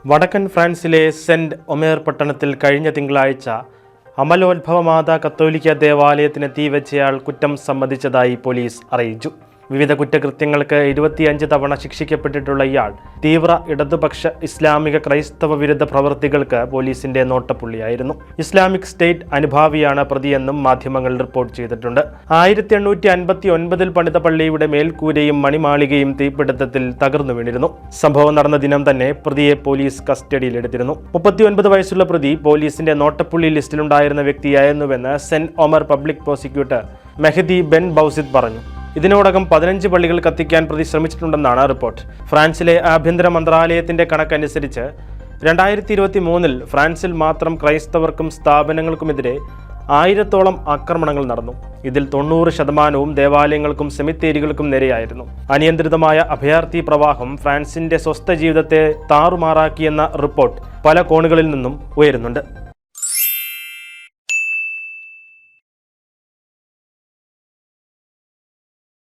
വടക്കൻ ഫ്രാൻസിലെ സെന്റ് ഒമേർ പട്ടണത്തിൽ കഴിഞ്ഞ തിങ്കളാഴ്ച അമലോത്ഭവമാതാ കത്തോലിക്ക ദേവാലയത്തിന് തീവെച്ചയാൾ കുറ്റം സമ്മതിച്ചതായി പോലീസ് അറിയിച്ചു. വിവിധ കുറ്റകൃത്യങ്ങൾക്ക് 25 തവണ ശിക്ഷിക്കപ്പെട്ടിട്ടുള്ള ഇയാൾ തീവ്ര ഇടതുപക്ഷ ഇസ്ലാമിക ക്രൈസ്തവ വിരുദ്ധ പ്രവൃത്തികൾക്ക് പോലീസിന്റെ നോട്ടപ്പുള്ളിയായിരുന്നു. ഇസ്ലാമിക് സ്റ്റേറ്റ് അനുഭാവിയാണ് പ്രതിയെന്നും മാധ്യമങ്ങൾ റിപ്പോർട്ട് ചെയ്തിട്ടുണ്ട്. 1859 പണിത പള്ളിയുടെ മേൽക്കൂരയും മണിമാളികയും തീപിടുത്തത്തിൽ തകർന്നു വീണിരുന്നു. സംഭവം നടന്ന ദിനം തന്നെ പ്രതിയെ പോലീസ് കസ്റ്റഡിയിലെടുത്തിരുന്നു. 39 വയസ്സുള്ള പ്രതി പോലീസിന്റെ നോട്ടപ്പുള്ളി ലിസ്റ്റിലുണ്ടായിരുന്ന വ്യക്തിയായിരുന്നുവെന്ന് Saint Omer public prosecutor Mehdi Ben Bouzid പറഞ്ഞു. ഇതിനോടകം 15 പള്ളികൾ കത്തിക്കാൻ പ്രതി ശ്രമിച്ചിട്ടുണ്ടെന്നാണ് റിപ്പോർട്ട്. ഫ്രാൻസിലെ ആഭ്യന്തര മന്ത്രാലയത്തിന്റെ കണക്കനുസരിച്ച് 2023 ഫ്രാൻസിൽ മാത്രം ക്രൈസ്തവർക്കും സ്ഥാപനങ്ങൾക്കുമെതിരെ 1000-ഓളം ആക്രമണങ്ങൾ നടന്നു. ഇതിൽ 90% ദേവാലയങ്ങൾക്കും സെമിത്തേരികൾക്കും നേരെയായിരുന്നു. അനിയന്ത്രിതമായ അഭയാർത്ഥി പ്രവാഹം ഫ്രാൻസിന്റെ സ്വസ്ഥ ജീവിതത്തെ താറുമാറാക്കിയെന്ന റിപ്പോർട്ട് പല കോണുകളിൽ നിന്നും ഉയരുന്നുണ്ട്.